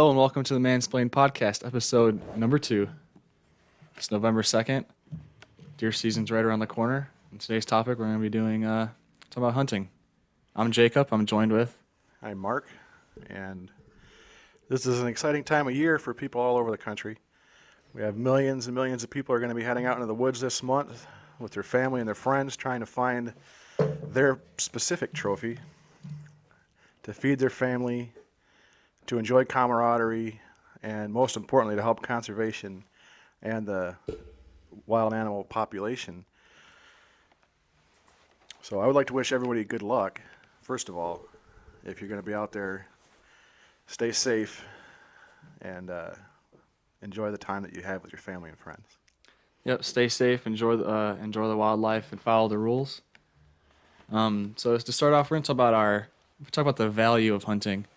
Hello and welcome to the Mansplained Podcast, episode number 2. It's November 2nd. Deer season's right around the corner. In today's topic, we're going to be talking about hunting. I'm Jacob. I'm joined with... I'm Mark, and this is an exciting time of year for people all over the country. We have millions and millions of people are going to be heading out into the woods this month with their family and their friends, trying to find their specific trophy to feed their family, to enjoy camaraderie, and most importantly, to help conservation and the wild animal population. So I would like to wish everybody good luck. First of all, if you're going to be out there, stay safe and enjoy the time that you have with your family and friends. Yep, stay safe, enjoy the wildlife, and follow the rules. So to start off, we're going to talk about the value of hunting.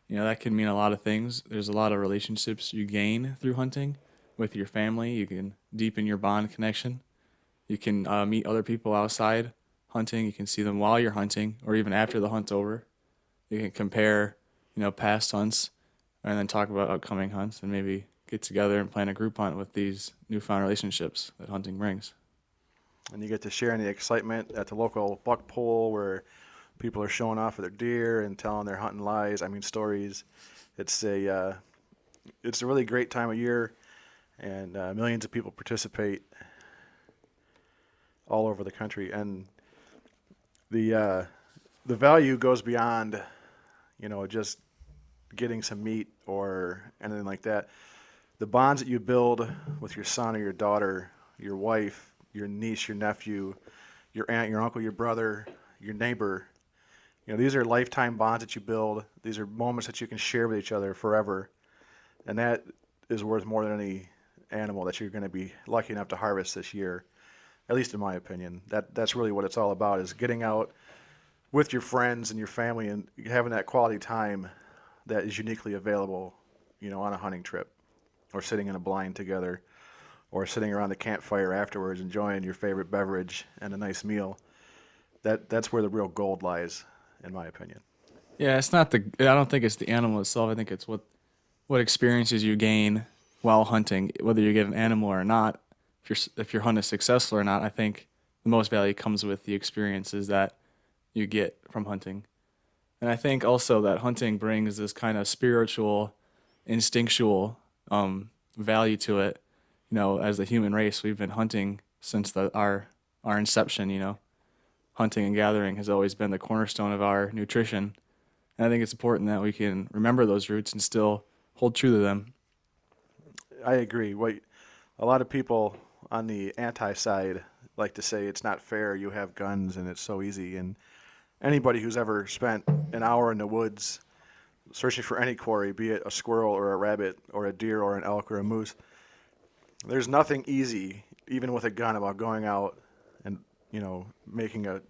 You know, that can mean a lot of things. There's a lot of relationships you gain through hunting with your family. You can deepen your bond connection. You can meet other people outside hunting. You can see them while you're hunting or even after the hunt's over. You can compare, past hunts and then talk about upcoming hunts and maybe get together and plan a group hunt with these newfound relationships that hunting brings. And you get to share in the excitement at the local buck pull where people are showing off their deer and telling their hunting stories. It's a really great time of year, and millions of people participate all over the country. And the value goes beyond, just getting some meat or anything like that. The bonds that you build with your son or your daughter, your wife, your niece, your nephew, your aunt, your uncle, your brother, your neighbor, these are lifetime bonds that you build. These are moments that you can share with each other forever. And that is worth more than any animal that you're going to be lucky enough to harvest this year, at least in my opinion. That's really what it's all about, is getting out with your friends and your family and having that quality time that is uniquely available, on a hunting trip, or sitting in a blind together, or sitting around the campfire afterwards enjoying your favorite beverage and a nice meal. That's where the real gold lies, in my opinion. Yeah, I don't think it's the animal itself. I think it's what experiences you gain while hunting, whether you get an animal or not. If your hunt is successful or not, I think the most value comes with the experiences that you get from hunting. And I think also that hunting brings this kind of spiritual, instinctual value to it. As the human race, we've been hunting since our inception. Hunting and gathering has always been the cornerstone of our nutrition. And I think it's important that we can remember those roots and still hold true to them. I agree. A lot of people on the anti-side like to say it's not fair, you have guns and it's so easy. And anybody who's ever spent an hour in the woods searching for any quarry, be it a squirrel or a rabbit or a deer or an elk or a moose, there's nothing easy, even with a gun, about going out and, making a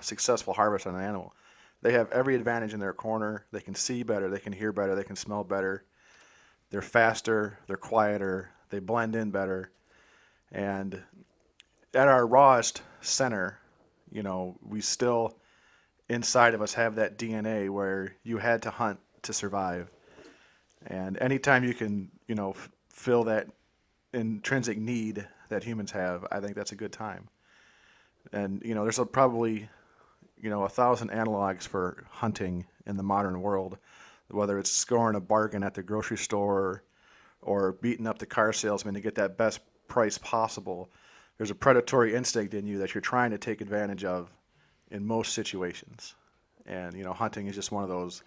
successful harvest on an animal. They have every advantage in their corner. They can see better, they can hear better, they can smell better. They're faster, they're quieter, they blend in better. And at our rawest center, we still, inside of us, have that DNA where you had to hunt to survive. And anytime you can, fill that intrinsic need that humans have, I think that's a good time. And, there's probably, 1,000 analogs for hunting in the modern world, whether it's scoring a bargain at the grocery store or beating up the car salesman to get that best price possible. There's a predatory instinct in you that you're trying to take advantage of in most situations. And, hunting is just one of those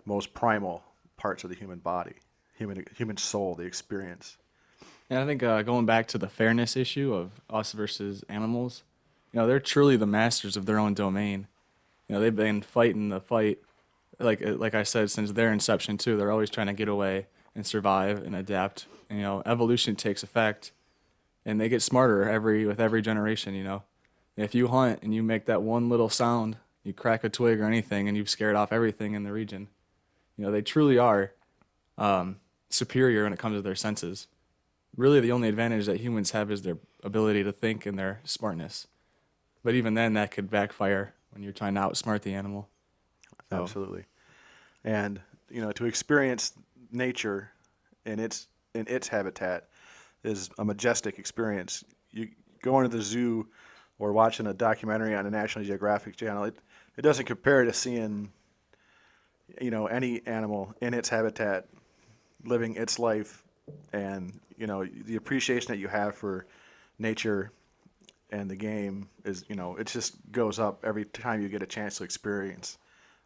most primal parts of the human body, human soul, the experience. And I think going back to the fairness issue of us versus animals, they're truly the masters of their own domain. They've been fighting the fight, like I said, since their inception too. They're always trying to get away and survive and adapt. Evolution takes effect, and they get smarter with every generation. If you hunt and you make that one little sound, you crack a twig or anything, and you've scared off everything in the region. They truly are superior when it comes to their senses. Really, the only advantage that humans have is their ability to think and their smartness. But even then, that could backfire when you're trying to outsmart the animal. So. Absolutely. And, to experience nature in its habitat is a majestic experience. You going to the zoo or watching a documentary on the National Geographic Channel, it doesn't compare to seeing, any animal in its habitat living its life, and the appreciation that you have for nature and the game is, it just goes up every time you get a chance to experience,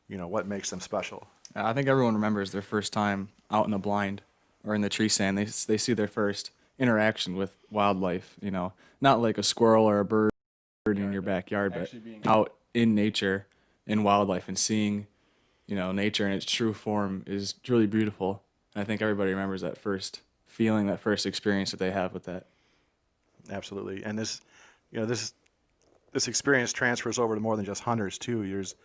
what makes them special. I think everyone remembers their first time out in the blind or in the tree stand. They see their first interaction with wildlife. Not like a squirrel or a bird in your backyard, but out in nature, in wildlife, and seeing nature in its true form is truly beautiful. And I think everybody remembers that first feeling, that first experience that they have with that. Absolutely. And this experience transfers over to more than just hunters too. There's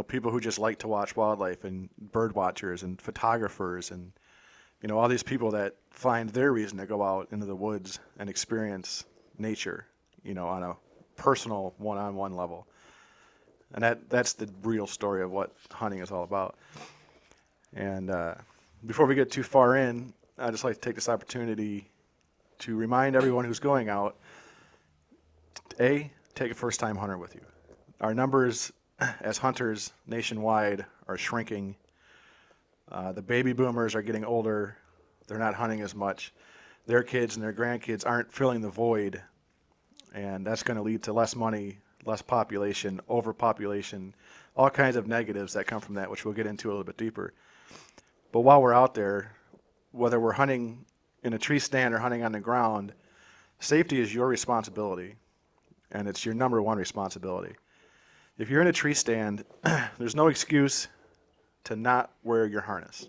people who just like to watch wildlife, and bird watchers and photographers, and all these people that find their reason to go out into the woods and experience nature, on a personal one-on-one level. And that's the real story of what hunting is all about. And before we get too far in, I'd just like to take this opportunity to remind everyone who's going out, take a first-time hunter with you. Our numbers as hunters nationwide are shrinking. The baby boomers are getting older. They're not hunting as much. Their kids and their grandkids aren't filling the void, and that's going to lead to less money, less population, overpopulation, all kinds of negatives that come from that, which we'll get into a little bit deeper. But while we're out there, whether we're hunting in a tree stand or hunting on the ground, safety is your responsibility, and it's your number one responsibility. If you're in a tree stand, there's no excuse to not wear your harness.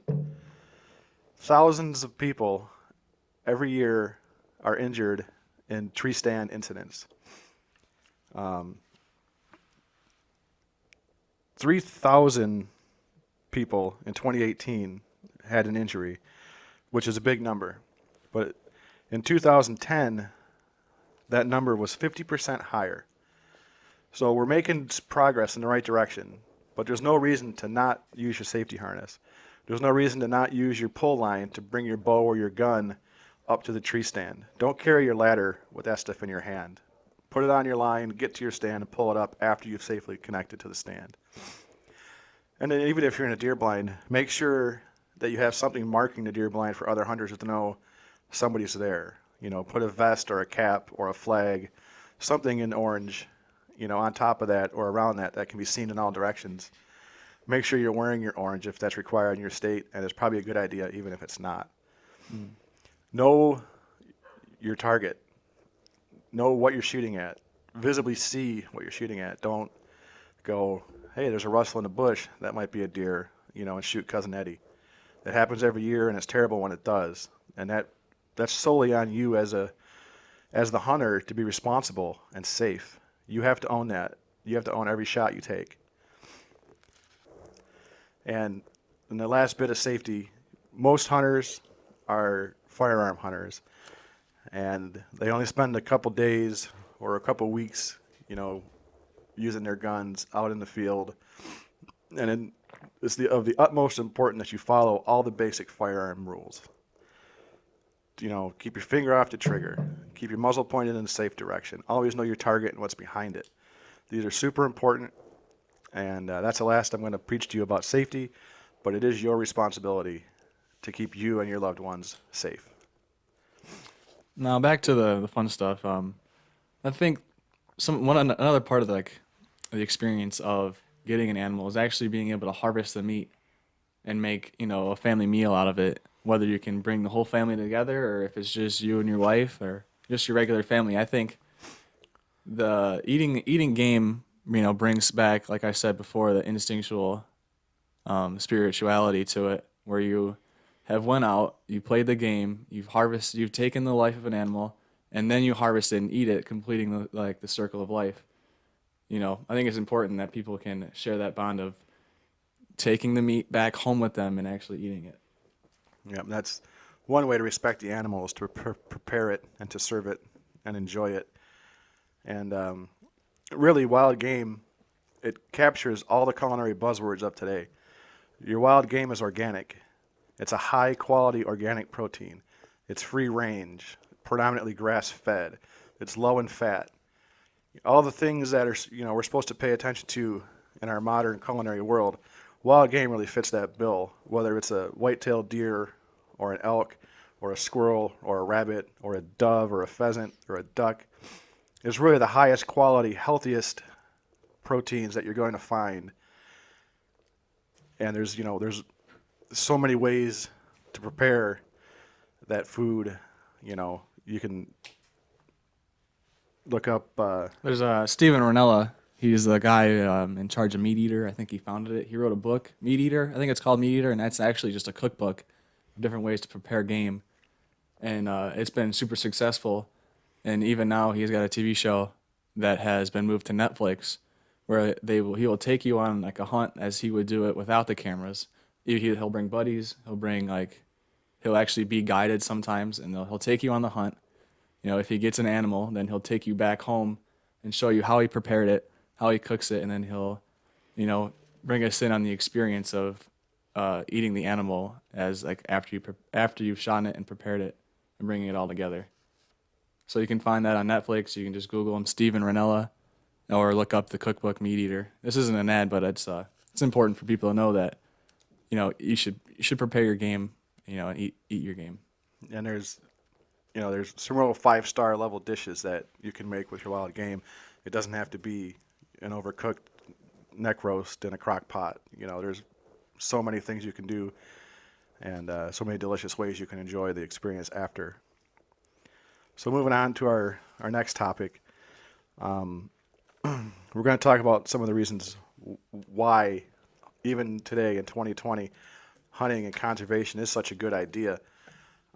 Thousands of people every year are injured in tree stand incidents. 3,000 people in 2018 had an injury, which is a big number. But in 2010, that number was 50% higher. So we're making progress in the right direction, but there's no reason to not use your safety harness. There's no reason to not use your pull line to bring your bow or your gun up to the tree stand. Don't carry your ladder with that stuff in your hand. Put it on your line, get to your stand, and pull it up after you've safely connected to the stand. And then even if you're in a deer blind, make sure that you have something marking the deer blind for other hunters to know somebody's there. Put a vest or a cap or a flag, something in orange, on top of that or around that can be seen in all directions. Make sure you're wearing your orange if that's required in your state, and it's probably a good idea even if it's not. Know your target. Know what you're shooting at. Visibly see what you're shooting at. Don't go, hey, there's a rustle in the bush. That might be a deer, and shoot Cousin Eddie. It happens every year, and it's terrible when it does. And that's solely on you as the hunter to be responsible and safe. You have to own that. You have to own every shot you take. And in the last bit of safety, most hunters are firearm hunters, and they only spend a couple days or a couple weeks, using their guns out in the field. And it's of the utmost importance that you follow all the basic firearm rules. Keep your finger off the trigger. Keep your muzzle pointed in a safe direction. Always know your target and what's behind it. These are super important, and that's the last I'm going to preach to you about safety, but it is your responsibility to keep you and your loved ones safe. Now back to the fun stuff. I think another part of the experience of getting an animal is actually being able to harvest the meat and make a family meal out of it. Whether you can bring the whole family together, or if it's just you and your wife, or just your regular family. I think the eating game brings back, like I said before, the instinctual spirituality to it, where you have went out, you played the game, you've taken the life of an animal, and then you harvest it and eat it, completing the circle of life. I think it's important that people can share that bond of taking the meat back home with them and actually eating it. Yeah, that's one way to respect the animal, is to prepare it and to serve it and enjoy it. And really, wild game, it captures all the culinary buzzwords of today. Your wild game is organic. It's a high-quality organic protein. It's free range, predominantly grass-fed. It's low in fat. All the things that are, we're supposed to pay attention to in our modern culinary world, wild game really fits that bill. Whether it's a white-tailed deer or an elk or a squirrel or a rabbit or a dove or a pheasant or a duck, it's really the highest quality, healthiest proteins that you're going to find. And there's so many ways to prepare that food. You can look up. There's Steven Ranella. He's the guy in charge of Meat Eater. I think he founded it. He wrote a book, Meat Eater. I think it's called Meat Eater, and that's actually just a cookbook of different ways to prepare game. And it's been super successful. And even now, he's got a TV show that has been moved to Netflix, where he will take you on like a hunt as he would do it without the cameras. He'll bring buddies. He'll actually be guided sometimes, and he'll take you on the hunt. If he gets an animal, then he'll take you back home and show you how he prepared it, how he cooks it, and then he'll, bring us in on the experience of eating the animal as like after you've shot it and prepared it and bringing it all together. So you can find that on Netflix. You can just Google him, Steven Ranella, or look up the cookbook Meat Eater. This isn't an ad, but it's important for people to know that you should prepare your game, and eat your game. And there's some real 5-star level dishes that you can make with your wild game. It doesn't have to be an overcooked neck roast in a crock pot. There's so many things you can do, and so many delicious ways you can enjoy the experience after. So moving on to our next topic, we're going to talk about some of the reasons why, even today in 2020, hunting and conservation is such a good idea.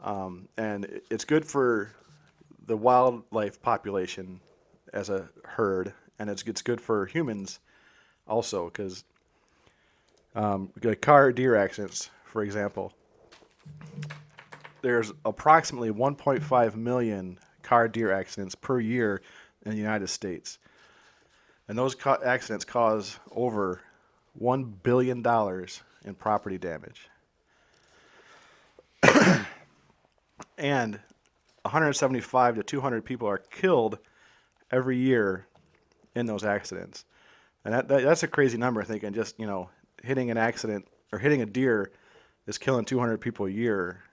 And it's good for the wildlife population as a herd, and it's good for humans also, because car deer accidents, for example, there's approximately 1.5 million car deer accidents per year in the United States. And those accidents cause over $1 billion in property damage. And 175 to 200 people are killed every year in those accidents. And that's a crazy number, thinking just, hitting an accident or hitting a deer is killing 200 people a year.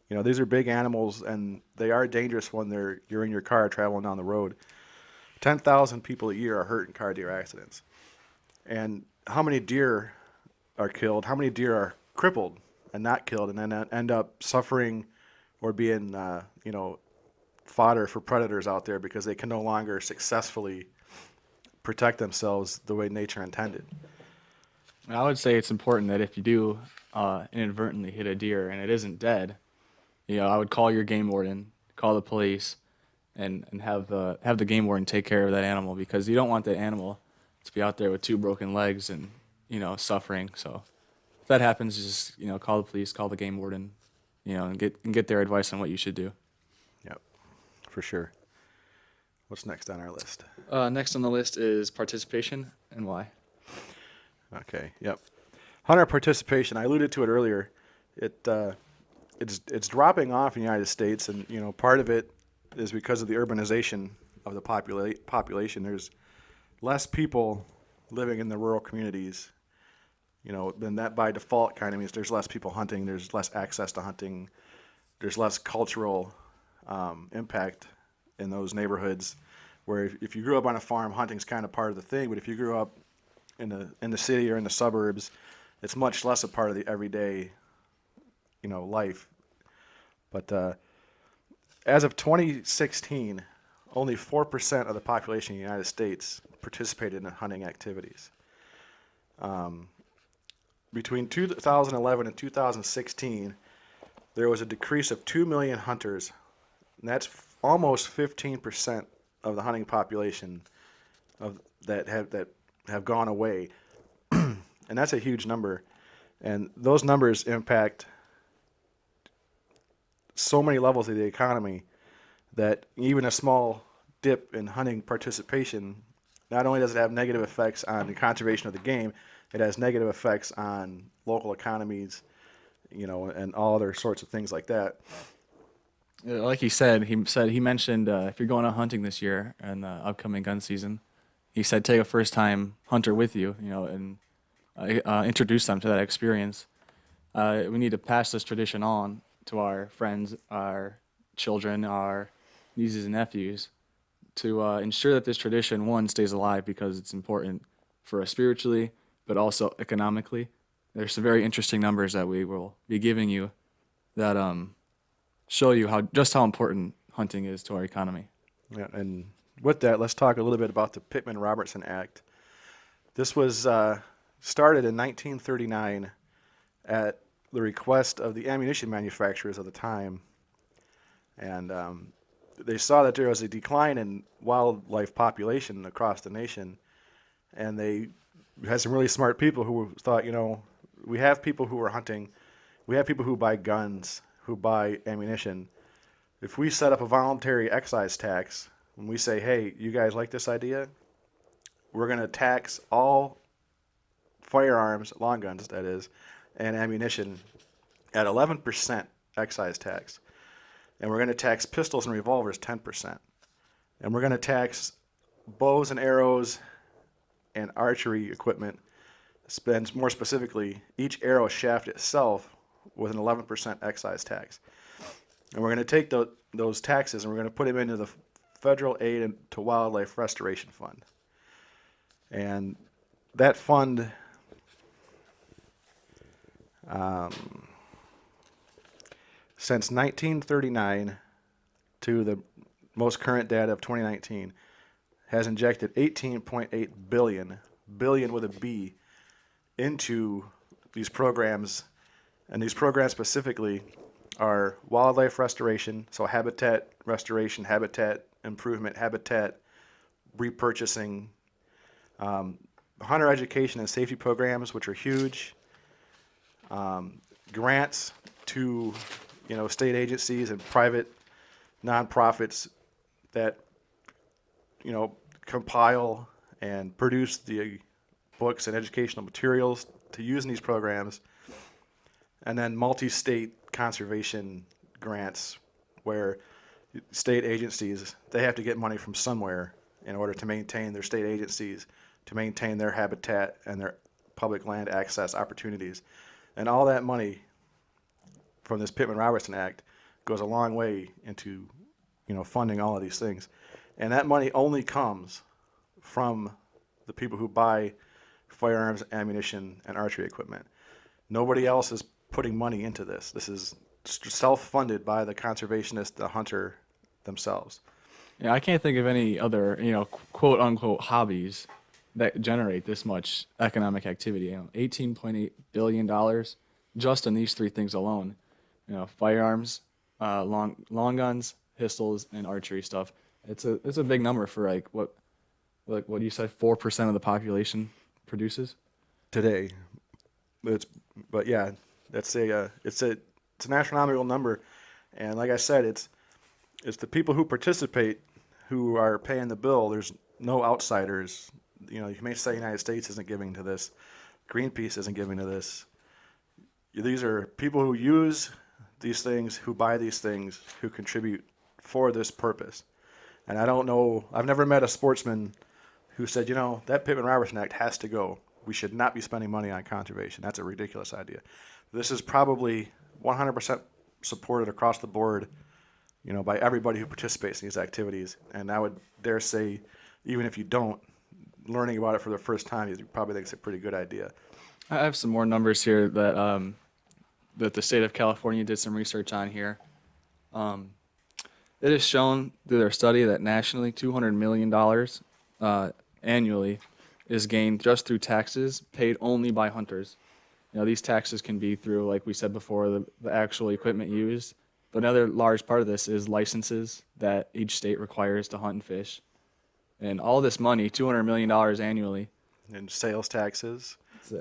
These are big animals, and they are dangerous when you're in your car traveling down the road. 10,000 people a year are hurt in car deer accidents. And how many deer are killed? How many deer are crippled and not killed, and then end up suffering or being, fodder for predators out there because they can no longer successfully protect themselves the way nature intended? I would say it's important that if you do inadvertently hit a deer and it isn't dead, I would call your game warden, call the police, and have the game warden take care of that animal, because you don't want that animal to be out there with 2 broken legs and suffering. So if that happens, just call the police, call the game warden, and get their advice on what you should do. Yep, for sure. What's next on our list? Next on the list is participation and why. Okay. Yep. Hunter participation. I alluded to it earlier. It's dropping off in the United States, and part of it is because of the urbanization of the population. There's less people living in the rural communities. Then that by default kind of means there's less people hunting. There's less access to hunting. There's less cultural impact in those neighborhoods. Where if you grew up on a farm, hunting's kind of part of the thing. But if you grew up in the city or in the suburbs, it's much less a part of the everyday life. But as of 2016, only 4% of the population in the United States participated in hunting activities. Between 2011 and 2016, there was a decrease of 2 million hunters, and that's almost 15% of the hunting population that have gone away. And that's a huge number. And those numbers impact so many levels of the economy that even a small dip in hunting participation, not only does it have negative effects on the conservation of the game, it has negative effects on local economies and all other sorts of things like that. Like he mentioned if you're going out hunting this year and the upcoming gun season, he said take a first time hunter with you, and introduce them to that experience. We need to pass this tradition on to our friends, our children, our nieces and nephews to ensure that this tradition, one, stays alive because it's important for us spiritually, but also economically. There's some very interesting numbers that we will be giving you that show you how important hunting is to our economy. Yeah, and with that, let's talk a little bit about the Pittman-Robertson Act. This was started in 1939 at the request of the ammunition manufacturers of the time, and they saw that there was a decline in wildlife population across the nation, and they had some really smart people who thought, we have people who are hunting, we have people who buy guns, who buy ammunition. If we set up a voluntary excise tax, when we say, hey, you guys like this idea? We're going to tax all firearms, long guns, that is, and ammunition at 11% excise tax. And we're going to tax pistols and revolvers 10%. And we're going to tax bows and arrows and archery equipment, spends more specifically each arrow shaft itself with an 11% excise tax. And we're going to take those taxes and we're going to put them into the Federal Aid to Wildlife Restoration Fund. And that fund since 1939 to the most current data of 2019 has injected 18.8 billion with a B, into these programs. And these programs specifically are wildlife restoration, so habitat restoration, habitat improvement, habitat repurchasing, hunter education and safety programs, which are huge, grants to state agencies and private nonprofits that compile and produce the books and educational materials to use in these programs, and then multi-state conservation grants where state agencies, they have to get money from somewhere in order to maintain their state agencies, to maintain their habitat and their public land access opportunities. And all that money from this Pittman-Robertson Act goes a long way into funding all of these things. And that money only comes from the people who buy firearms, ammunition, and archery equipment. Nobody else is putting money into this. This is self-funded by the conservationist, the hunter themselves. Yeah, I can't think of any other, quote unquote hobbies that generate this much economic activity. $18.8 billion just in these three things alone. Firearms, long guns, pistols, and archery stuff. It's a big number for what you said, 4% of the population produces today. But yeah, it's an astronomical number, and like I said, it's the people who participate who are paying the bill. There's no outsiders. You may say the United States isn't giving to this, Greenpeace isn't giving to this. These are people who use these things, who buy these things, who contribute for this purpose. And I don't know, I've never met a sportsman who said, that Pittman-Robertson Act has to go. We should not be spending money on conservation. That's a ridiculous idea. This is probably 100% supported across the board, by everybody who participates in these activities. And I would dare say, even if you don't, learning about it for the first time, you probably think it's a pretty good idea. I have some more numbers here that the state of California did some research on here. It is shown through their study that nationally $200 million annually is gained just through taxes paid only by hunters. These taxes can be through, like we said before, the actual equipment used. But another large part of this is licenses that each state requires to hunt and fish. And all this money, $200 million annually. And sales taxes,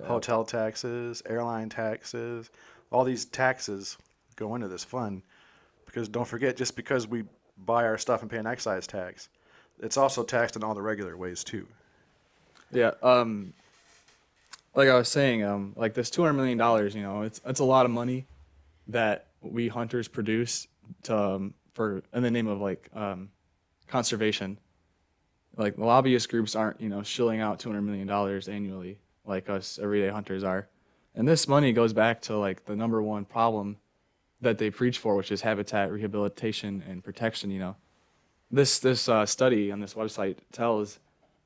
hotel taxes, airline taxes, all these taxes go into this fund. Because don't forget, just because we buy our stuff and pay an excise tax, it's also taxed in all the regular ways too. Yeah, like I was saying, like this $200 million, it's a lot of money, that we hunters produce to, for in the name of conservation. Like the lobbyist groups aren't, shilling out $200 million annually like us everyday hunters are. And this money goes back to like the number one problem that they preach for, which is habitat rehabilitation and protection. This study on this website tells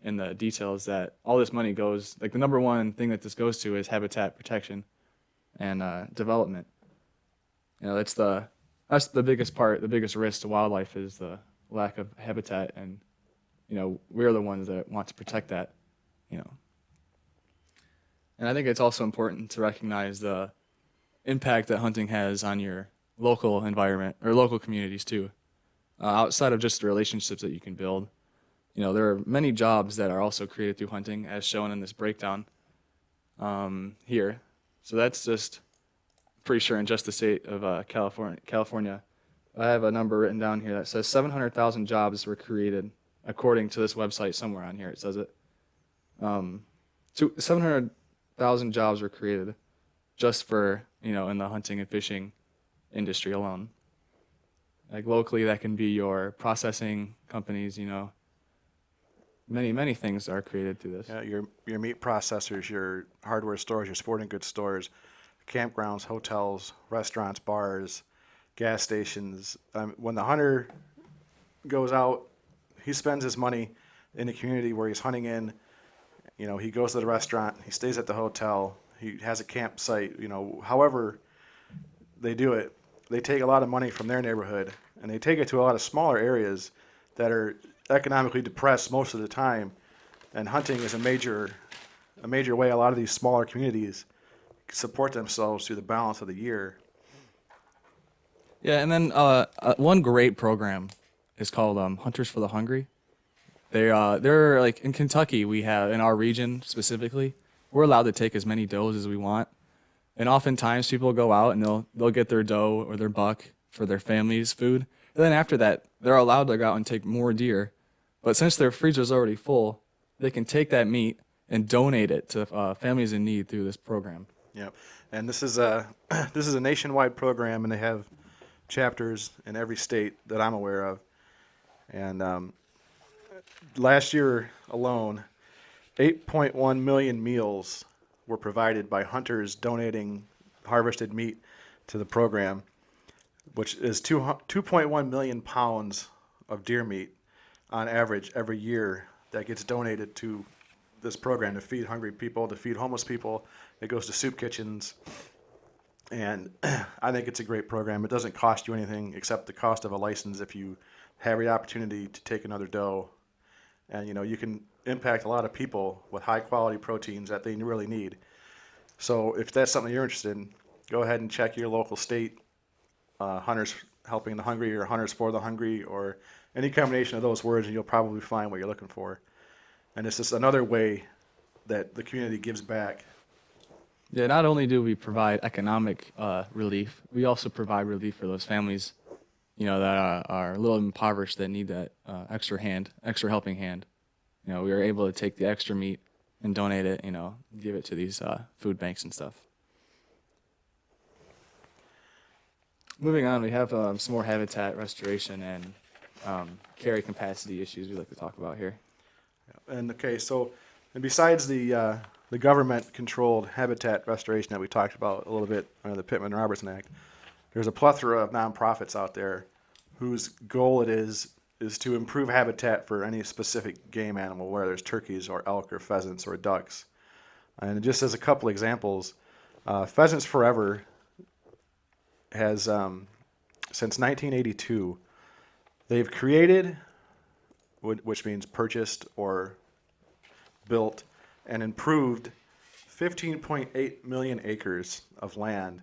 in the details that all this money goes, like the number one thing that this goes to is habitat protection and development. That's the biggest part, the biggest risk to wildlife is the lack of habitat, and we're the ones that want to protect that. You know, and I think it's also important to recognize the impact that hunting has on your local environment or local communities too. Outside of just the relationships that you can build, there are many jobs that are also created through hunting, as shown in this breakdown here. So that's just pretty sure in just the state of California. I have a number written down here that says 700,000 jobs were created, according to this website. Somewhere on here it says it. 700,000 jobs were created just for in the hunting and fishing industry alone. Like locally, that can be your processing companies. Many things are created through this. Yeah, your meat processors, your hardware stores, your sporting goods stores, campgrounds, hotels, restaurants, bars, gas stations. When the hunter goes out, he spends his money in the community where he's hunting in. He goes to the restaurant, he stays at the hotel, he has a campsite. However they do it, they take a lot of money from their neighborhood and they take it to a lot of smaller areas that are economically depressed most of the time. And hunting is a major way a lot of these smaller communities support themselves through the balance of the year. Yeah, and then one great program is called Hunters for the Hungry. They're like in Kentucky. We have in our region specifically, we're allowed to take as many does as we want, and oftentimes people go out and they'll get their doe or their buck for their family's food, and then after that they're allowed to go out and take more deer. But since their freezer's already full, they can take that meat and donate it to families in need through this program. Yep, and this is a nationwide program, and they have chapters in every state that I'm aware of. And last year alone, 8.1 million meals were provided by hunters donating harvested meat to the program, which is 2.1 million pounds of deer meat on average every year that gets donated to this program to feed hungry people, to feed homeless people. It goes to soup kitchens. And I think it's a great program. It doesn't cost you anything except the cost of a license if you have the opportunity to take another doe. And you can impact a lot of people with high quality proteins that they really need. So if that's something you're interested in, go ahead and check your local state Hunters Helping the Hungry or Hunters for the Hungry or any combination of those words, and you'll probably find what you're looking for. And it's just another way that the community gives back. Yeah, not only do we provide economic relief, we also provide relief for those families, that are a little impoverished that need that extra helping hand. We are able to take the extra meat and donate it, give it to these food banks and stuff. Moving on, we have some more habitat restoration and carry capacity issues we'd like to talk about here. And besides the government-controlled habitat restoration that we talked about a little bit under the Pittman-Robertson Act, there's a plethora of nonprofits out there whose goal it is to improve habitat for any specific game animal, whether there's turkeys or elk or pheasants or ducks. And just as a couple examples, Pheasants Forever has, since 1982, they've created, which means purchased or built, and improved 15.8 million acres of land.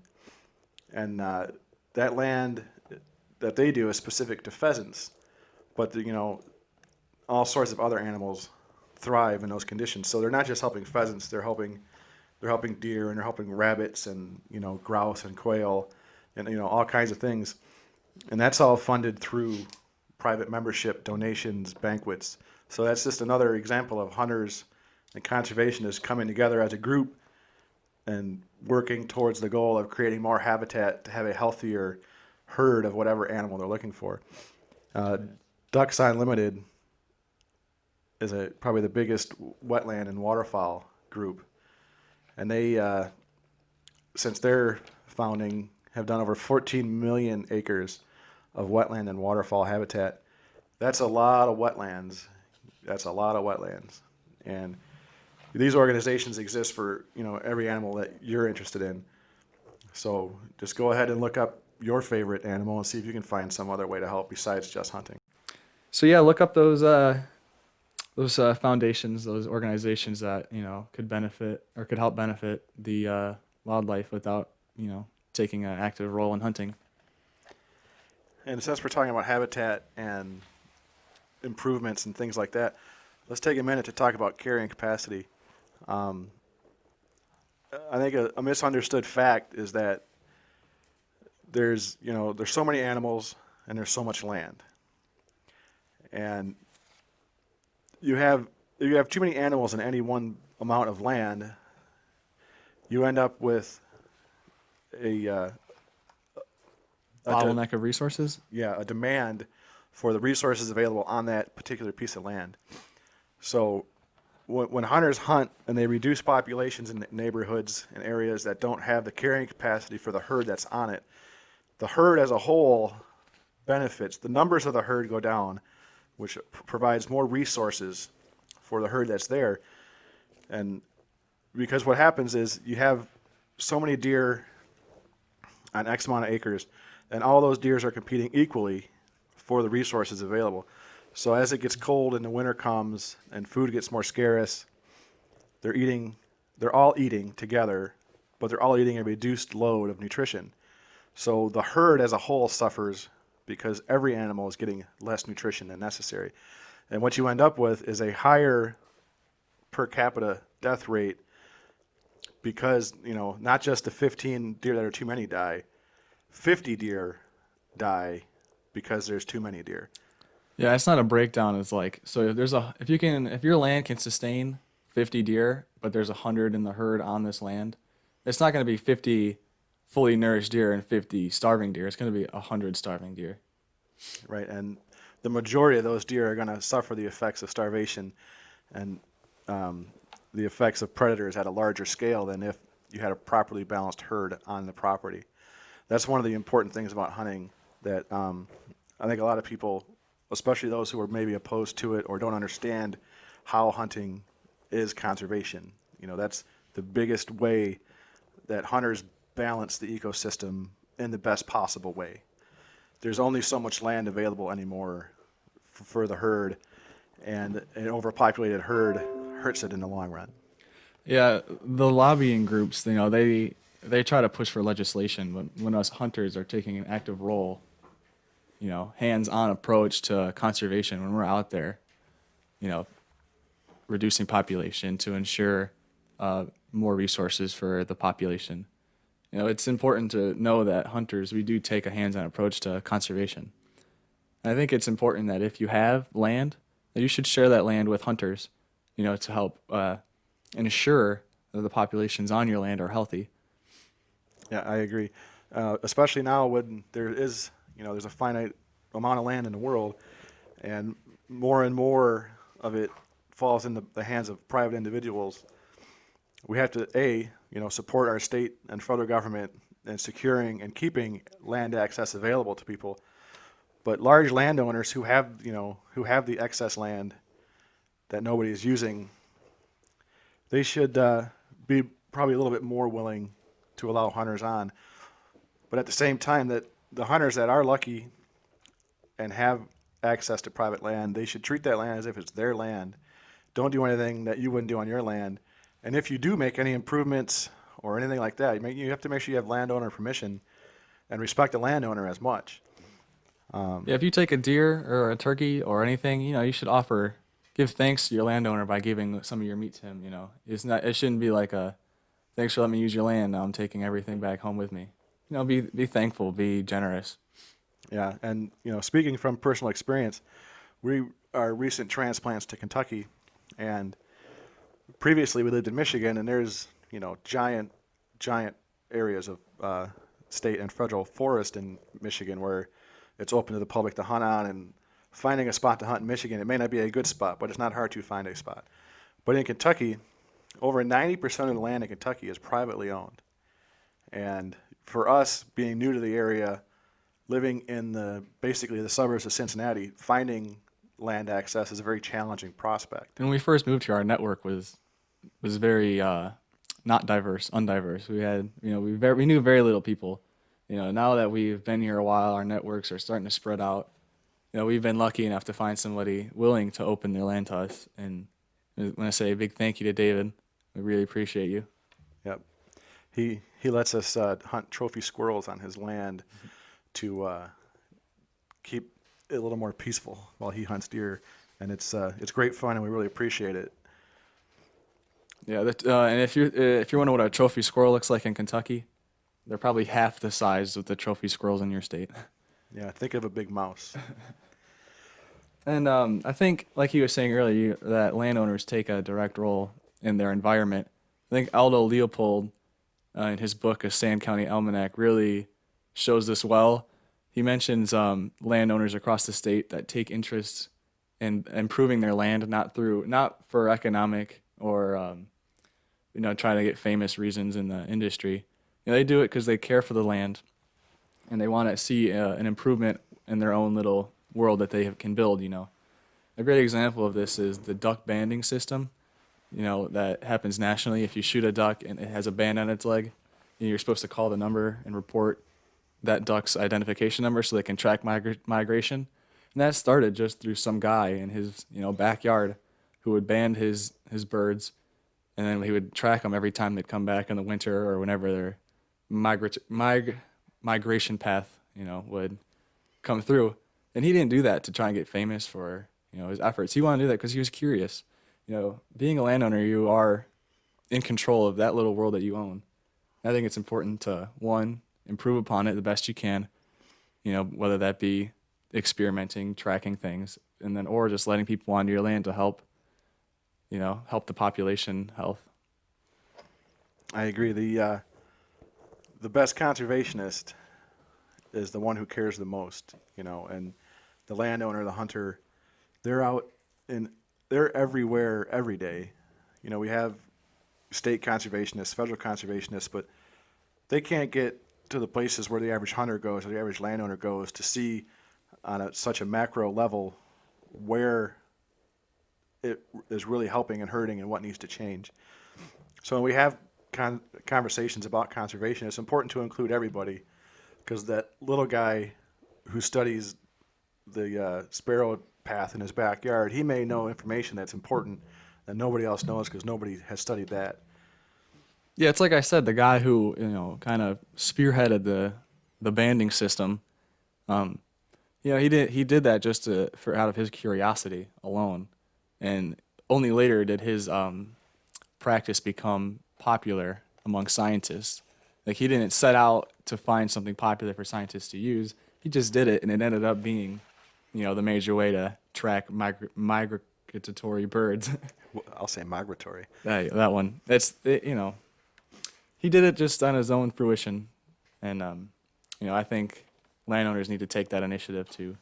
And that land that they do is specific to pheasants. But, all sorts of other animals thrive in those conditions. So they're not just helping pheasants, they're helping deer, and they're helping rabbits and, grouse and quail and, all kinds of things. And that's all funded through private membership, donations, banquets. So that's just another example of hunters and conservationists coming together as a group and working towards the goal of creating more habitat to have a healthier herd of whatever animal they're looking for. Uh, Ducks Unlimited is probably the biggest wetland and waterfowl group, and they, since their founding, have done over 14 million acres of wetland and waterfowl habitat. That's a lot of wetlands. That's a lot of wetlands, and these organizations exist for every animal that you're interested in. So just go ahead and look up your favorite animal and see if you can find some other way to help besides just hunting. So yeah, look up those foundations, those organizations that could benefit or could help benefit the wildlife without taking an active role in hunting. And since we're talking about habitat and improvements and things like that, let's take a minute to talk about carrying capacity. I think a misunderstood fact is that there's so many animals and there's so much land, and if you have too many animals in any one amount of land, you end up with a Bottleneck of resources. a demand for the resources available on that particular piece of land. So when hunters hunt and they reduce populations in neighborhoods and areas that don't have the carrying capacity for the herd that's on it, the herd as a whole benefits. The numbers of the herd go down, which provides more resources for the herd that's there. And because what happens is you have so many deer on X amount of acres, and all those deers are competing equally for the resources available. So as it gets cold and the winter comes and food gets more scarce, they're all eating together, but they're all eating a reduced load of nutrition. So the herd as a whole suffers because every animal is getting less nutrition than necessary. And what you end up with is a higher per capita death rate because, not just the 15 deer that are too many die, 50 deer die because there's too many deer. Yeah, it's not a breakdown. It's like, so if your land can sustain 50 deer, but there's 100 in the herd on this land, it's not going to be 50 fully nourished deer and 50 starving deer. It's going to be 100 starving deer. Right, and the majority of those deer are going to suffer the effects of starvation and the effects of predators at a larger scale than if you had a properly balanced herd on the property. That's one of the important things about hunting that I think a lot of people, especially those who are maybe opposed to it or don't understand how hunting is conservation. That's the biggest way that hunters balance the ecosystem in the best possible way. There's only so much land available anymore for the herd, and an overpopulated herd hurts it in the long run. Yeah, the lobbying groups, they try to push for legislation, but when us hunters are taking an active role, hands-on approach to conservation, when we're out there, reducing population to ensure more resources for the population. It's important to know that hunters, we do take a hands-on approach to conservation. And I think it's important that if you have land, that you should share that land with hunters, to help ensure that the populations on your land are healthy. Yeah, I agree. Especially now when there's a finite amount of land in the world, and more of it falls in the hands of private individuals. We have to support our state and federal government in securing and keeping land access available to people. But large landowners who have the excess land that nobody is using, they should be probably a little bit more willing to allow hunters on. But at the same time, that the hunters that are lucky and have access to private land, they should treat that land as if it's their land. Don't do anything that you wouldn't do on your land. And if you do make any improvements or anything like that, you have to make sure you have landowner permission and respect the landowner as much. Yeah, if you take a deer or a turkey or anything, you should give thanks to your landowner by giving some of your meat to him. It shouldn't be like thanks for letting me use your land. Now I'm taking everything back home with me. Be thankful, be generous. Yeah, and speaking from personal experience, we are recent transplants to Kentucky, and previously we lived in Michigan, and there's giant giant areas of state and federal forest in Michigan where it's open to the public to hunt on, and finding a spot to hunt in Michigan, it may not be a good spot, but it's not hard to find a spot. But in Kentucky, over 90% of the land in Kentucky is privately owned. And for us, being new to the area, living in basically the suburbs of Cincinnati, finding land access is a very challenging prospect. When we first moved here, our network was very not diverse, undiverse. We had, we knew very little people. Now that we've been here a while, our networks are starting to spread out. We've been lucky enough to find somebody willing to open their land to us. And I want to say a big thank you to David. We really appreciate you. Yep. He lets us hunt trophy squirrels on his land to keep it a little more peaceful while he hunts deer, and it's great fun, and we really appreciate it. Yeah, and if you're wondering what a trophy squirrel looks like in Kentucky, they're probably half the size of the trophy squirrels in your state. Yeah, think of a big mouse. And I think, like you were saying earlier, that landowners take a direct role in their environment. I think Aldo Leopold, in his book, A Sand County Almanac, really shows this well. He mentions landowners across the state that take interest in improving their land, not for economic or trying to get famous reasons in the industry. They do it because they care for the land, and they want to see an improvement in their own little world that they can build. A great example of this is the duck banding system. That happens nationally. If you shoot a duck and it has a band on its leg, you're supposed to call the number and report that duck's identification number so they can track migration. And that started just through some guy in his backyard who would band his birds, and then he would track them every time they'd come back in the winter or whenever their migration path would come through. And he didn't do that to try and get famous for his efforts. He wanted to do that because he was curious. Being a landowner, you are in control of that little world that you own. I think it's important to, one, improve upon it the best you can, whether that be experimenting, tracking things, and then or just letting people onto your land to help the population health. I agree. The best conservationist is the one who cares the most, and the landowner, the hunter, they're everywhere every day. We have state conservationists, federal conservationists, but they can't get to the places where the average hunter goes or the average landowner goes to see on such a macro level where it is really helping and hurting and what needs to change. So when we have conversations about conservation, it's important to include everybody, because that little guy who studies the sparrow path in his backyard, he may know information that's important that nobody else knows because nobody has studied that. Yeah, it's like I said, the guy who kind of spearheaded the banding system. He did that just out of his curiosity alone, and only later did his practice become popular among scientists. Like, he didn't set out to find something popular for scientists to use. He just did it, and it ended up being, the major way to track migratory birds. I'll say migratory. That one. He did it just on his own fruition, and I think landowners need to take that initiative to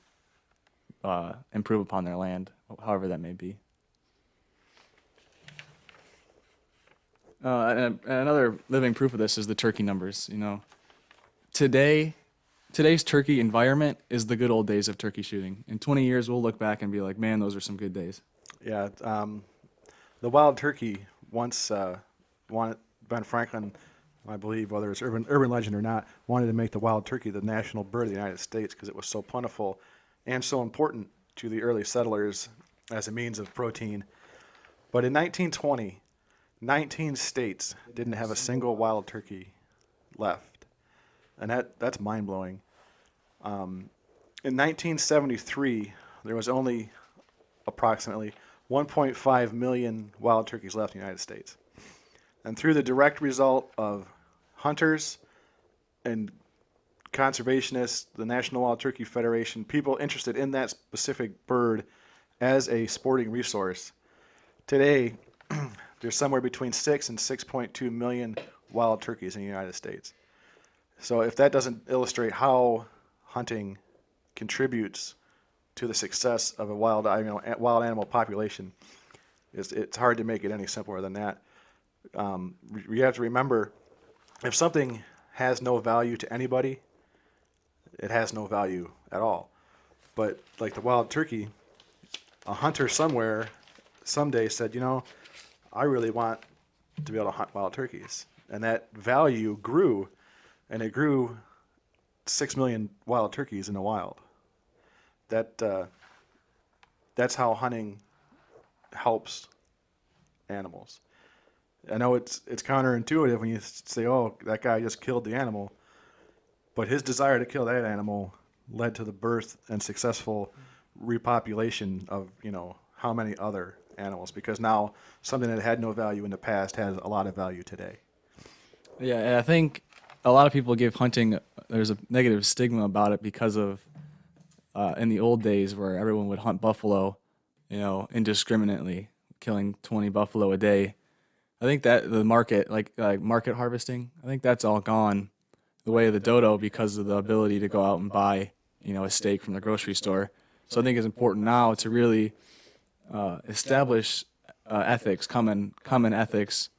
improve upon their land, however that may be. And another living proof of this is the turkey numbers. Today's turkey environment is the good old days of turkey shooting. In 20 years, we'll look back and be like, man, those are some good days. Yeah, the wild turkey once Ben Franklin, I believe, whether it's urban legend or not, wanted to make the wild turkey the national bird of the United States because it was so plentiful and so important to the early settlers as a means of protein. But in 1920, 19 states didn't have a single wild turkey left, and that's mind-blowing. In 1973, there was only approximately 1.5 million wild turkeys left in the United States. And through the direct result of hunters and conservationists, the National Wild Turkey Federation, people interested in that specific bird as a sporting resource, today there's somewhere between 6 and 6.2 million wild turkeys in the United States. So if that doesn't illustrate how hunting contributes to the success of a wild animal population, it's hard to make it any simpler than that. You have to remember, if something has no value to anybody, it has no value at all. But like the wild turkey, a hunter somewhere someday said, I really want to be able to hunt wild turkeys. And that value grew, and it grew 6 million wild turkeys in the wild. That's how hunting helps animals. I know it's counterintuitive when you say, "Oh, that guy just killed the animal," but his desire to kill that animal led to the birth and successful repopulation of how many other animals, because now something that had no value in the past has a lot of value today. Yeah, and I think a lot of people give hunting, there's a negative stigma about it because of in the old days where everyone would hunt buffalo, indiscriminately, killing 20 buffalo a day. I think that the market, like market harvesting, I think that's all gone the way of the dodo because of the ability to go out and buy, a steak from the grocery store. So I think it's important now to really establish ethics, common ethics,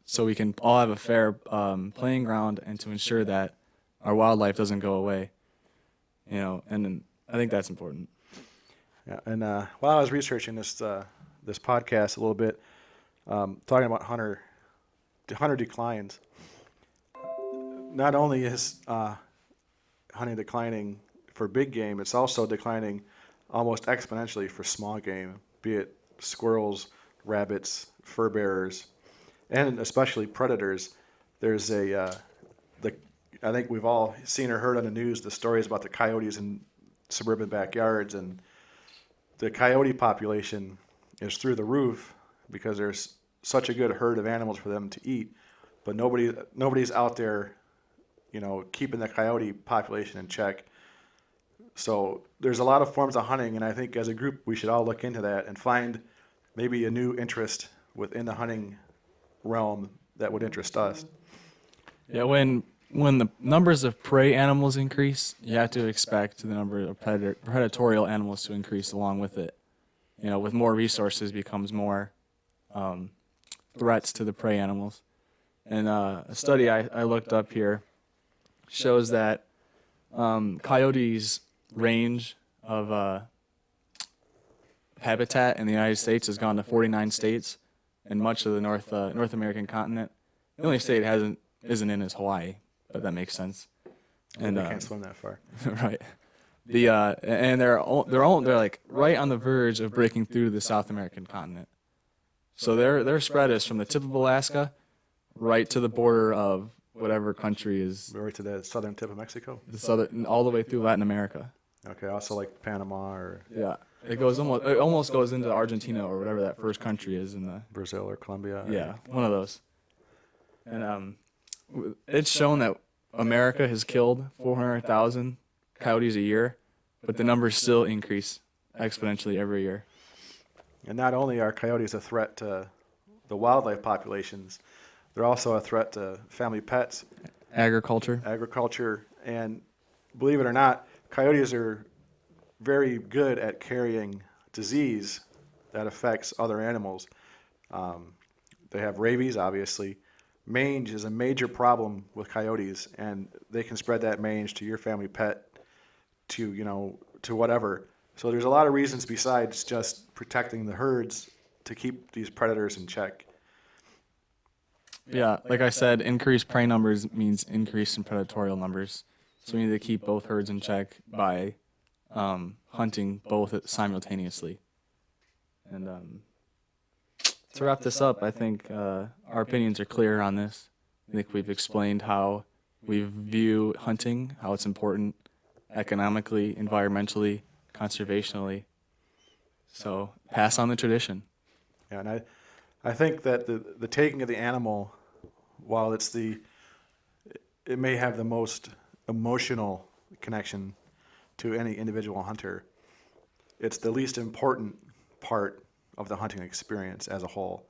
so we can all have a fair playing ground, and to ensure that our wildlife doesn't go away. And then I think that's important. Yeah, and while I was researching this podcast a little bit, talking about hunter declines, not only is hunting declining for big game, it's also declining almost exponentially for small game, be it squirrels, rabbits, fur bearers, and especially predators. There's I think we've all seen or heard on the news the stories about the coyotes in suburban backyards, and the coyote population is through the roof because there's such a good herd of animals for them to eat, but nobody's out there, keeping the coyote population in check. So there's a lot of forms of hunting, and I think as a group we should all look into that and find maybe a new interest within the hunting realm that would interest us. Yeah, when the numbers of prey animals increase, you have to expect the number of predatorial animals to increase along with it. With more resources becomes more threats to the prey animals. And a study I looked up here shows that coyotes' range of habitat in the United States has gone to 49 states and much of the North American continent. The only state it isn't in is Hawaii, but that makes sense. And they can't swim that far. Right. And they're like right on the verge of breaking through to the South American continent. So their spread is from the tip of Alaska right to the border of whatever country is Right to the southern tip of Mexico. the southern, all the way through Latin America. Okay, also like Panama or Yeah, it almost goes into Argentina or whatever that first country is in the Brazil or Colombia. yeah, one of those. And it's shown that America has killed 400,000 coyotes a year, but the numbers still increase exponentially every year. And not only are coyotes a threat to the wildlife populations, they're also a threat to family pets, Agriculture. and believe it or not, coyotes are very good at carrying disease that affects other animals. They have rabies, obviously. Mange is a major problem with coyotes, and they can spread that mange to your family pet, to whatever. So there's a lot of reasons besides just protecting the herds to keep these predators in check. Yeah, like I said, increased prey numbers means increase in predatorial numbers. So we need to keep both herds in check by hunting both simultaneously. And to wrap this up, I think our opinions are clear on this. I think we've explained how we view hunting, how it's important economically, environmentally, conservationally. So pass on the tradition. Yeah, and I think that the taking of the animal, while it may have the most emotional connection to any individual hunter, it's the least important part of the hunting experience as a whole.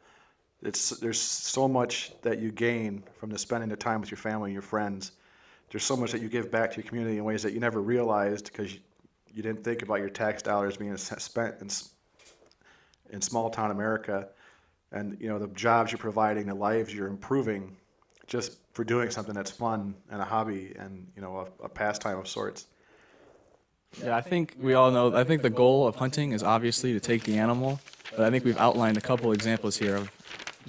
there's so much that you gain from the spending the time with your family and your friends. There's so much that you give back to your community in ways that you never realized because you didn't think about your tax dollars being spent in small town America, and the jobs you're providing, the lives you're improving, just for doing something that's fun and a hobby and a pastime of sorts. Yeah, I think we all know. I think the goal of hunting is obviously to take the animal, but I think we've outlined a couple examples here of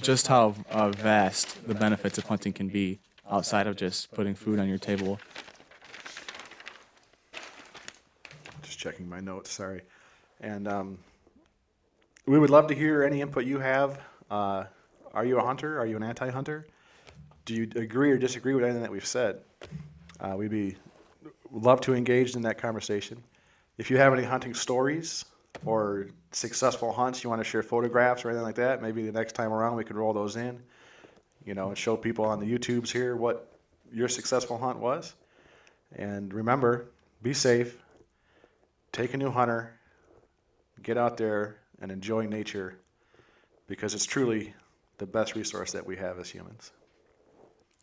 just how vast the benefits of hunting can be outside of just putting food on your table. Just checking my notes, sorry. And we would love to hear any input you have. Are you a hunter? Are you an anti-hunter? Do you agree or disagree with anything that we've said? We'd love to engage in that conversation. If you have any hunting stories or successful hunts, you want to share photographs or anything like that, maybe the next time around we could roll those in, and show people on the YouTubes here what your successful hunt was. And remember, be safe, take a new hunter, get out there and enjoy nature, because it's truly the best resource that we have as humans.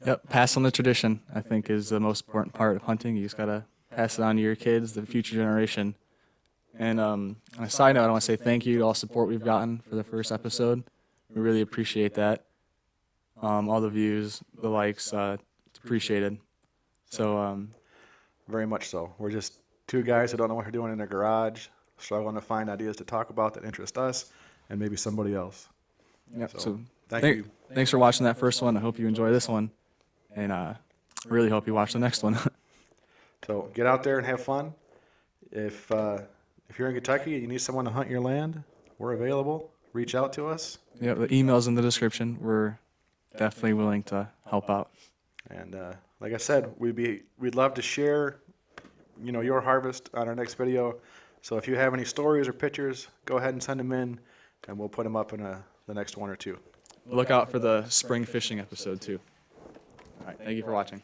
Yep, pass on the tradition, I think, is the most important part of hunting. You just got to pass it on to your kids, the future generation. And on a side note, I want to say thank you to all the support we've gotten for the first episode. We really appreciate that. All the views, the likes, it's appreciated. So, very much so. We're just two guys who don't know what we're doing in their garage, struggling to find ideas to talk about that interest us and maybe somebody else. yep, so thank you. Thanks for watching that first one. I hope you enjoy this one. And really hope you watch the next one. So get out there and have fun. If you're in Kentucky and you need someone to hunt your land, we're available. Reach out to us. Yeah, the email's in the description. We're definitely willing to help out. And like I said, we'd love to share, your harvest on our next video. So if you have any stories or pictures, go ahead and send them in, and we'll put them up in the next one or two. Look out for the spring fishing episode too. All right, thank you for watching.